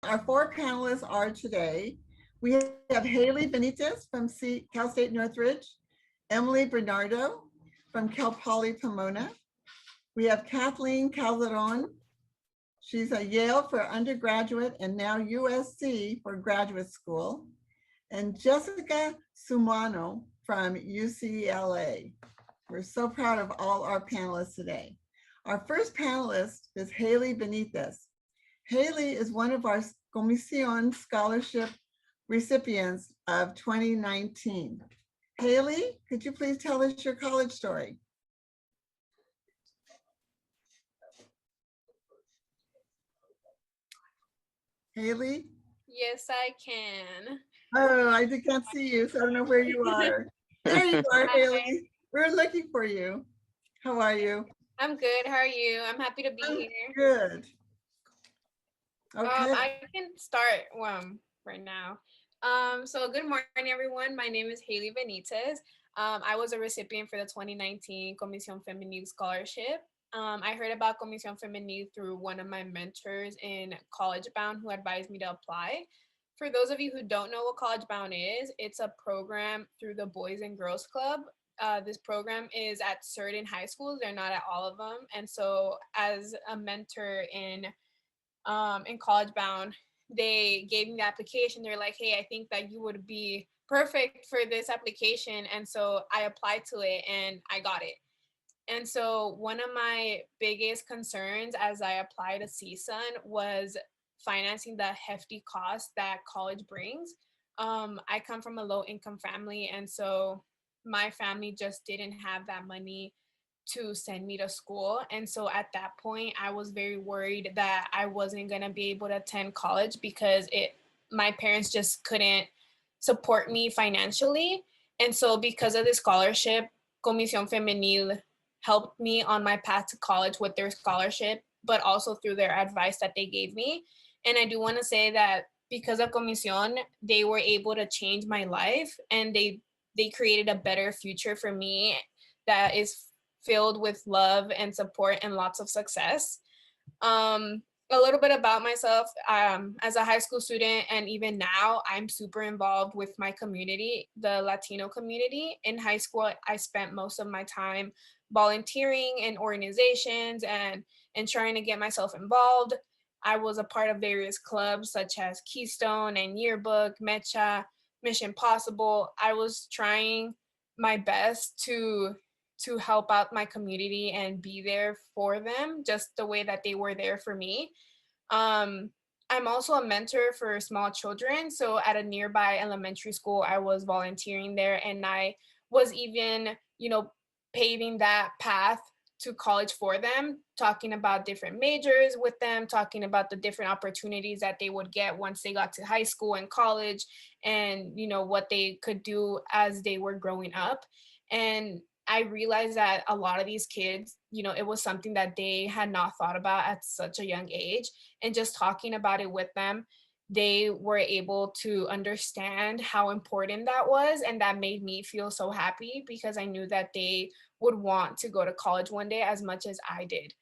Our four panelists are today. We have Hayley Benitez from Cal State Northridge, Emily Bernardo from Cal Poly Pomona. We have Cathleen Calderon. She's at Yale for undergraduate and now USC for graduate school. And Jessica Sumuano from UCLA. We're so proud of all our panelists today. Our first panelist is Hayley Benitez. Hayley is one of our Comision Scholarship recipients of 2019. Hayley, could you please tell us your college story? Hayley? Yes, I can. Oh, I can't see you, so I don't know where you are. There you are, Hayley. We're looking for you. How are you? I'm good. How are you? I'm happy to be I'm here. good. Okay. I can start right now. So good morning, everyone. My name is Hayley Benitez. I was a recipient for the 2019 Comision Femenil Scholarship. I heard about Comision Femenil through one of my mentors in College Bound who advised me to apply. For those of you who don't know what College Bound is, it's a program through the Boys and Girls Club. This program is at certain high schools. They're not at all of them. And so as a mentor in College Bound, they gave me the application. They're like, hey, I think that you would be perfect for this application. And so I applied to it and I got it. And so one of my biggest concerns as I applied to CSUN was financing the hefty cost that college brings. I come from a low income family, and so my family just didn't have that money to send me to school. And so at that point, I was very worried that I wasn't going to be able to attend college because my parents just couldn't support me financially. And so because of the scholarship, Comision Femenil helped me on my path to college with their scholarship, but also through their advice that they gave me. And I do want to say that because of Comision, they were able to change my life, and they created a better future for me that is filled with love and support and lots of success. A little bit about myself. As a high school student, and even now, I'm super involved with my community, the Latino community. In high school, I spent most of my time volunteering in organizations and trying to get myself involved. I was a part of various clubs such as Keystone and Yearbook, Mecha, Mission Possible. I was trying my best to help out my community and be there for them just the way that they were there for me. Um, I'm also a mentor for small children. So at a nearby elementary school, I was volunteering there, and I was even, paving that path to college for them, talking about different majors with them, talking about the different opportunities that they would get once they got to high school and college, and what they could do as they were growing up. And I realized that a lot of these kids, it was something that they had not thought about at such a young age. And just talking about it with them, they were able to understand how important that was. And that made me feel so happy because I knew that they would want to go to college one day as much as I did.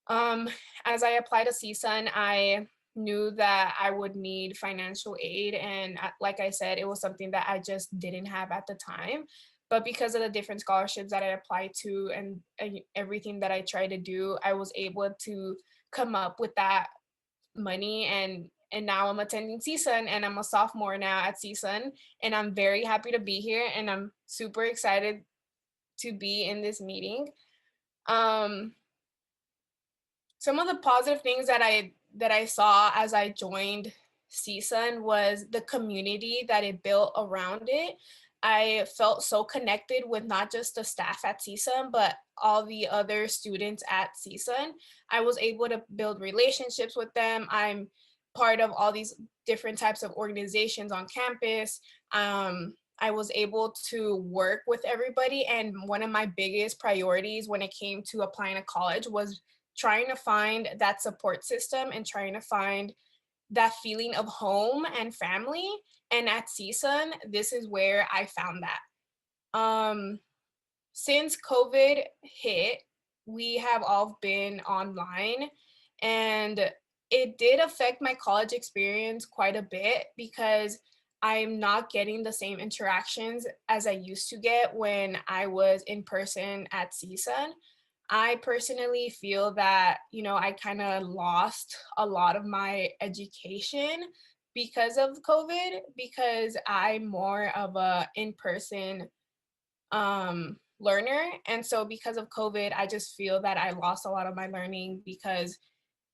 Um, as I applied to CSUN, I knew that I would need financial aid. And like I said, it was something that I just didn't have at the time. But because of the different scholarships that I applied to and everything that I tried to do, I was able to come up with that money. And now I'm attending CSUN, and I'm a sophomore now at CSUN, and I'm very happy to be here, and I'm super excited to be in this meeting. Um, some of the positive things that I saw as I joined CSUN was the community that it built around it. I felt so connected with not just the staff at CSUN, but all the other students at CSUN. I was able to build relationships with them. I'm part of all these different types of organizations on campus. I was able to work with everybody. And one of my biggest priorities when it came to applying to college was trying to find that support system and trying to find that feeling of home and family. And at CSUN, this is where I found that. Since COVID hit, we have all been online, and it did affect my college experience quite a bit because I'm not getting the same interactions as I used to get when I was in person at CSUN. I personally feel that, I kind of lost a lot of my education because of COVID, because I'm more of a in-person learner. And so because of COVID, I just feel that I lost a lot of my learning because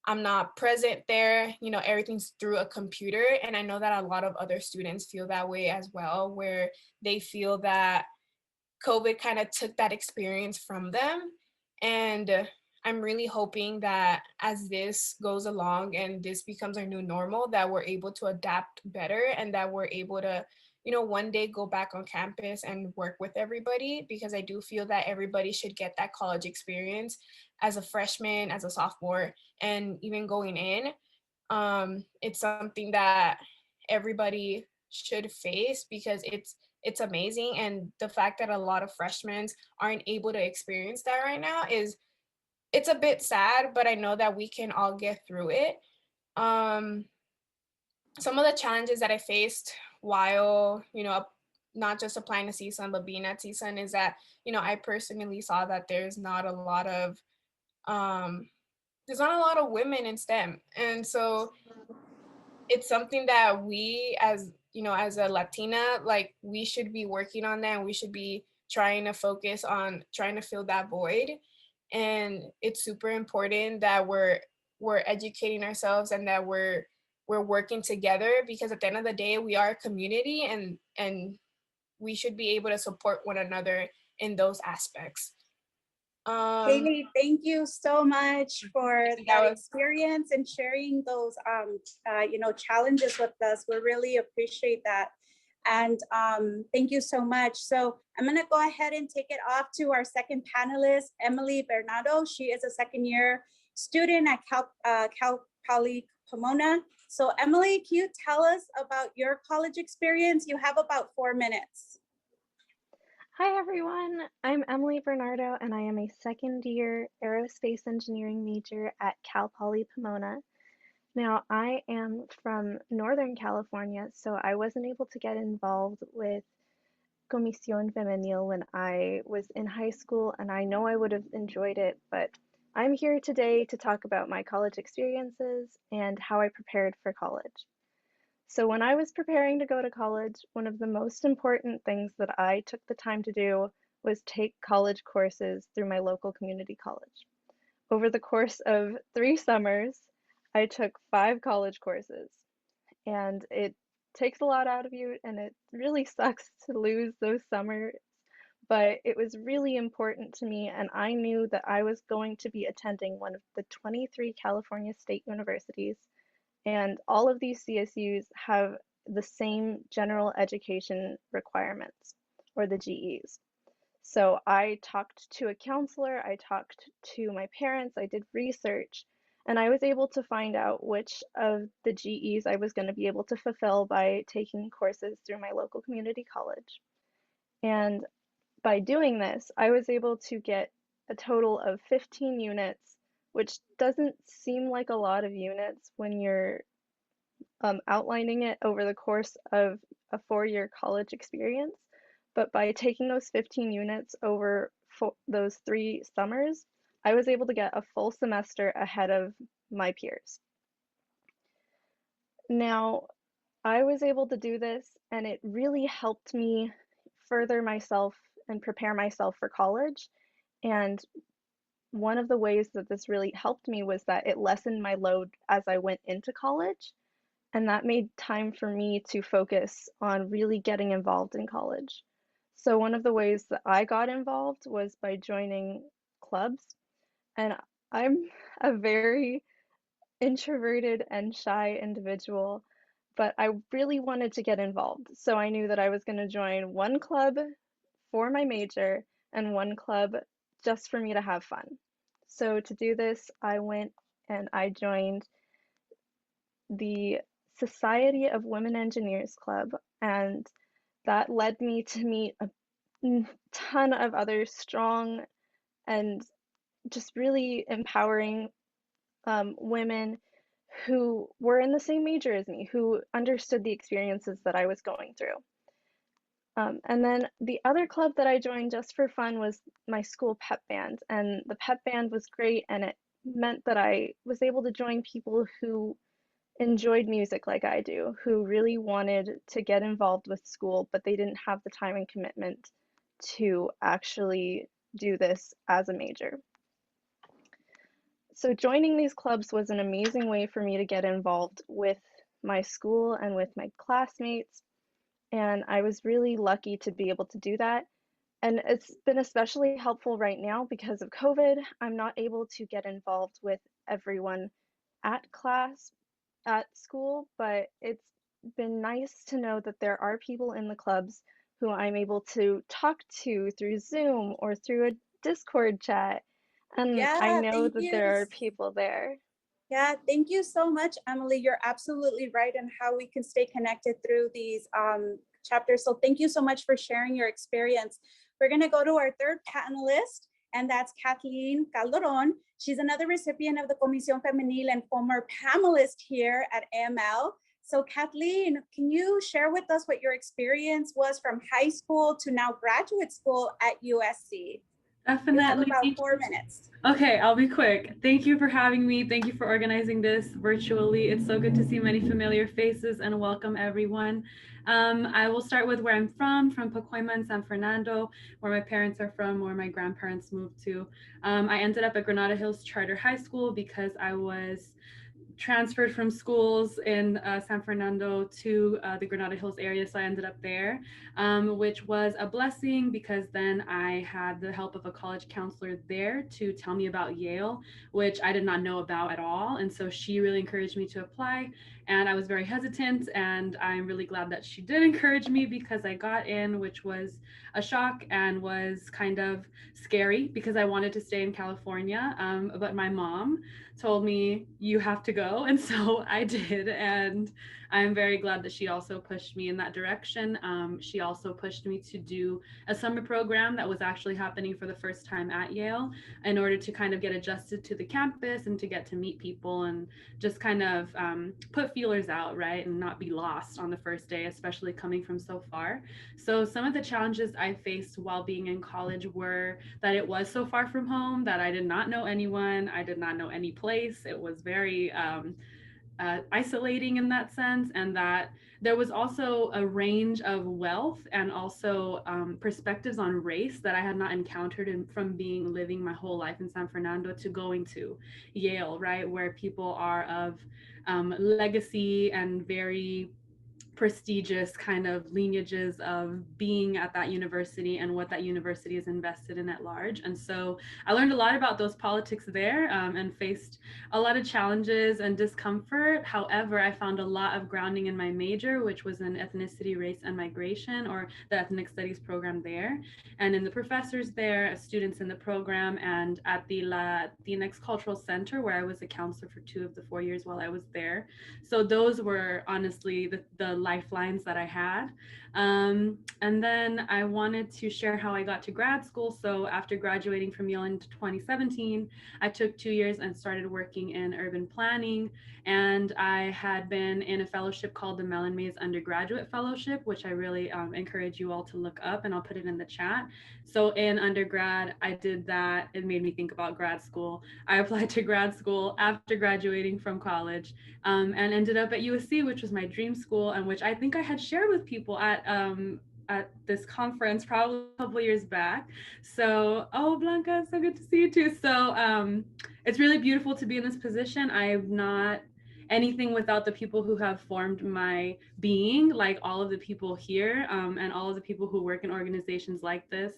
I'm not present there. Everything's through a computer. And I know that a lot of other students feel that way as well, where they feel that COVID kind of took that experience from them. And I'm really hoping that as this goes along and this becomes our new normal, that we're able to adapt better and that we're able to, one day go back on campus and work with everybody, because I do feel that everybody should get that college experience as a freshman, as a sophomore, and even going in. It's something that everybody should face because it's amazing, and the fact that a lot of freshmen aren't able to experience that right now is it's a bit sad, but I know that we can all get through it. um some of the challenges that I faced while not just applying to CSUN but being at CSUN is that I personally saw that um there's not a lot of women in STEM, and so it's something that we as as a Latina, like, we should be working on that, and we should be trying to focus on trying to fill that void. And it's super important that we're educating ourselves and that we're working together, because at the end of the day we are a community, and we should be able to support one another in those aspects. um Hayley, thank you so much for that that was experience and sharing those, challenges with us. We really appreciate that. And thank you so much. So I'm gonna go ahead and take it off to our second panelist, Emily Bernardo. She is a second year student at Cal Poly Pomona. So Emily, can you tell us about your college experience? You have about 4 minutes. Hi everyone, I'm Emily Bernardo and I am a second year aerospace engineering major at Cal Poly Pomona. Now I am from Northern California, so I wasn't able to get involved with Comision Femenil when I was in high school, and I know I would have enjoyed it, but I'm here today to talk about my college experiences and how I prepared for college. So when I was preparing to go to college, one of the most important things that I took the time to do was take college courses through my local community college. Over the course of 3 summers, I took 5 college courses, and it takes a lot out of you, and it really sucks to lose those summers, but it was really important to me, and I knew that I was going to be attending one of the 23 California state universities, and all of these CSUs have the same general education requirements, or the GEs. So I talked to a counselor, I talked to my parents, I did research, and I was able to find out which of the GEs I was going to be able to fulfill by taking courses through my local community college. And by doing this, I was able to get a total of 15 units, which doesn't seem like a lot of units when you're outlining it over the course of a 4 year college experience. But by taking those 15 units over those 3 summers, I was able to get a full semester ahead of my peers. Now, I was able to do this, and it really helped me further myself and prepare myself for college. And one of the ways that this really helped me was that it lessened my load as I went into college. And that made time for me to focus on really getting involved in college. So one of the ways that I got involved was by joining clubs. And I'm a very introverted and shy individual, but I really wanted to get involved. So I knew that I was going to join one club for my major and one club just for me to have fun. So to do this, I went and I joined the Society of Women Engineers Club, and that led me to meet a ton of other strong and just really empowering women who were in the same major as me, who understood the experiences that I was going through. And then the other club that I joined just for fun was my school pep band. And the pep band was great, and it meant that I was able to join people who enjoyed music like I do, who really wanted to get involved with school, but they didn't have the time and commitment to actually do this as a major. So joining these clubs was an amazing way for me to get involved with my school and with my classmates. And I was really lucky to be able to do that. And it's been especially helpful right now because of COVID. I'm not able to get involved with everyone at school, but it's been nice to know that there are people in the clubs who I'm able to talk to through Zoom or through a Discord chat. And I Yeah, know thank that you. there are people there. Yeah, thank you so much, Emily. You're absolutely right on how we can stay connected through these chapters. So thank you so much for sharing your experience. We're going to go to our third panelist, and that's Cathleen Calderon. She's another recipient of the Comision Femenil and former panelist here at AML. So Kathleen, can you share with us what your experience was from high school to now graduate school at USC? Definitely. You have about 4 minutes. Okay, I'll be quick. Thank you for having me. Thank you for organizing this virtually. It's so good to see many familiar faces, and welcome everyone. I will start with where I'm from Pacoima and San Fernando, where my parents are from, where my grandparents moved to. I ended up at Granada Hills Charter High School because I was transferred from schools in San Fernando to the Granada Hills area, so I ended up there, which was a blessing because then I had the help of a college counselor there to tell me about Yale, which I did not know about at all, and so she really encouraged me to apply, and I was very hesitant, and I'm really glad that she did encourage me because I got in, which was a shock and was kind of scary because I wanted to stay in California, but my mom told me you have to go, and so I did, and I'm very glad that she also pushed me in that direction. She also pushed me to do a summer program that was actually happening for the first time at Yale in order to kind of get adjusted to the campus and to get to meet people and just kind of put feelers out, right, and not be lost on the first day, especially coming from so far. So some of the challenges I faced while being in college were that it was so far from home, that I did not know anyone, I did not know any place. It was very isolating in that sense, and that there was also a range of wealth and also perspectives on race that I had not encountered from living my whole life in San Fernando to going to Yale, right, where people are of legacy and very prestigious kind of lineages of being at that university and what that university is invested in at large. And so I learned a lot about those politics there and faced a lot of challenges and discomfort. However, I found a lot of grounding in my major, which was in ethnicity, race, and migration, or the ethnic studies program there, and in the professors there, students in the program, and at the Latinx Cultural Center, where I was a counselor for 2 of the 4 years while I was there. So those were honestly the lifelines that I had. And then I wanted to share how I got to grad school. So after graduating from Yale in 2017, I took 2 years and started working in urban planning. And I had been in a fellowship called the Mellon Mays Undergraduate Fellowship, which I really encourage you all to look up, and I'll put it in the chat. So in undergrad, I did that. It made me think about grad school. I applied to grad school after graduating from college and ended up at USC, which was my dream school, and which I think I had shared with people at this conference probably a couple years back. So, oh, Blanca, so good to see you too. So it's really beautiful to be in this position. I'm not anything without the people who have formed my being, like all of the people here and all of the people who work in organizations like this,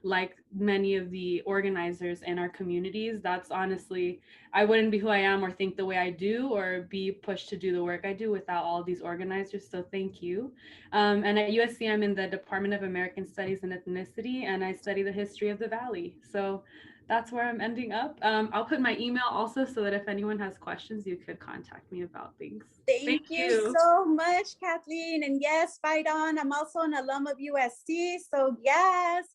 like many of the organizers in our communities. That's honestly, I wouldn't be who I am or think the way I do or be pushed to do the work I do without all of these organizers. So thank you. And at USC, I'm in the Department of American Studies and Ethnicity, and I study the history of the Valley. So that's where I'm ending up. I'll put my email also so that if anyone has questions, you could contact me about things. Thank you so much, Kathleen. And yes, fight on. I'm also an alum of USC. So yes,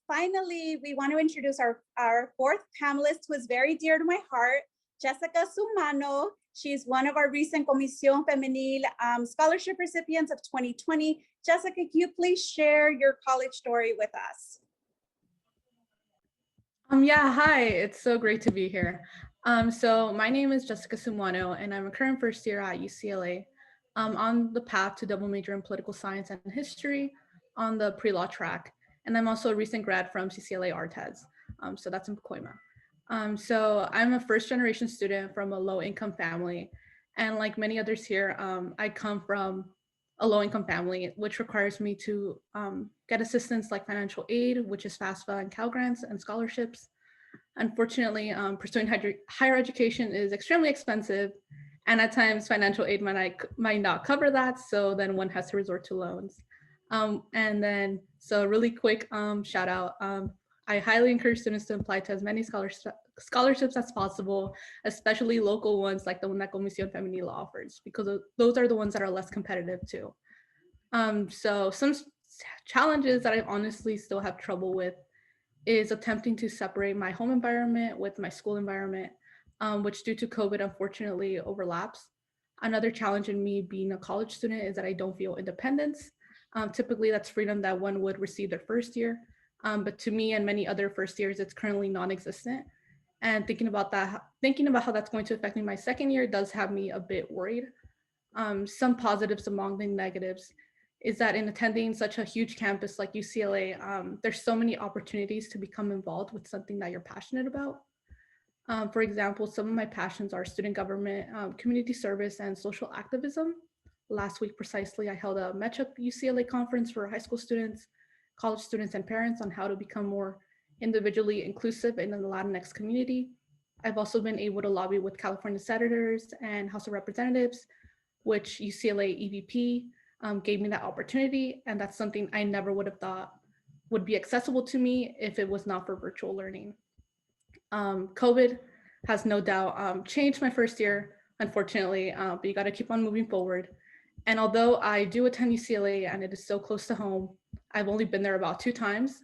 finally, we want to introduce our fourth panelist, who is very dear to my heart. Jessica Sumuano. She's one of our recent Comision Femenil scholarship recipients of 2020. Jessica, can you please share your college story with us? Yeah, hi, it's so great to be here. So my name is Jessica Sumuano, and I'm a current first year at UCLA. On the path to double major in political science and history on the pre-law track. And I'm also a recent grad from CCLA Artes. So that's in Pacoima. So I'm a first generation student from a low income family. And like many others here, I come from a low income family, which requires me to get assistance like financial aid, which is FAFSA and Cal Grants and scholarships. Unfortunately, pursuing higher education is extremely expensive, and at times financial aid might not cover that, so then one has to resort to loans. And then, so really quick shout out, I highly encourage students to apply to as many scholarships as possible, especially local ones like the one that Comision Femenil offers, because those are the ones that are less competitive too. So some challenges that I honestly still have trouble with is attempting to separate my home environment with my school environment, which due to COVID, unfortunately overlaps. Another challenge in me being a college student is that I don't feel independence. Typically that's freedom that one would receive their first year. But to me and many other first years, it's currently non-existent. And thinking about how that's going to affect me my second year does have me a bit worried. Some positives among the negatives is that in attending such a huge campus like UCLA, there's so many opportunities to become involved with something that you're passionate about. For example, some of my passions are student government, community service, and social activism. Last week, precisely, I held a Matchup UCLA conference for high school students, college students, and parents on how to become more individually inclusive in the Latinx community. I've also been able to lobby with California senators and House of Representatives, which UCLA EVP gave me that opportunity. And that's something I never would have thought would be accessible to me if it was not for virtual learning. COVID has no doubt changed my first year, unfortunately, but you got to keep on moving forward. And although I do attend UCLA and it is so close to home, I've only been there about 2 times.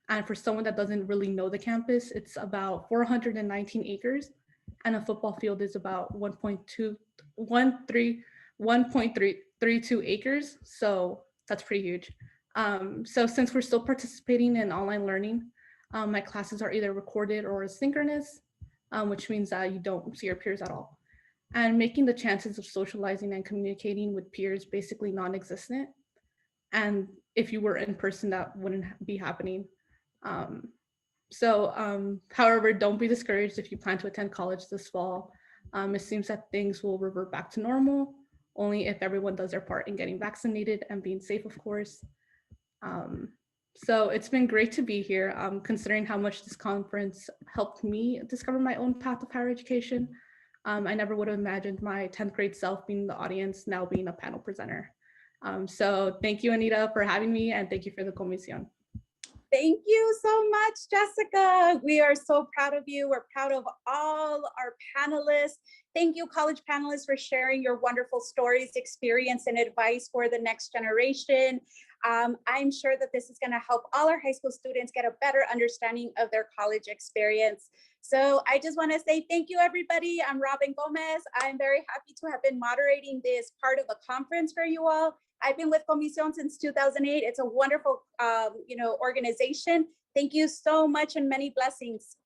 And for someone that doesn't really know the campus, it's about 419 acres and a football field is about 1.32 acres. So that's pretty huge. So since we're still participating in online learning, my classes are either recorded or asynchronous, which means that you don't see your peers at all. And making the chances of socializing and communicating with peers basically non-existent. And if you were in person, that wouldn't be happening. However, don't be discouraged if you plan to attend college this fall. It seems that things will revert back to normal, only if everyone does their part in getting vaccinated and being safe, of course. So it's been great to be here, considering how much this conference helped me discover my own path of higher education. I never would have imagined my 10th grade self being the audience, now being a panel presenter. So thank you, Anita, for having me, and thank you for the Comision. Thank you so much, Jessica. We are so proud of you. We're proud of all our panelists. Thank you, college panelists, for sharing your wonderful stories, experience, and advice for the next generation. I'm sure that this is going to help all our high school students get a better understanding of their college experience. So I just want to say thank you, everybody. I'm Robin Gomez. I'm very happy to have been moderating this part of the conference for you all. I've been with Comision since 2008. It's a wonderful, organization. Thank you so much and many blessings.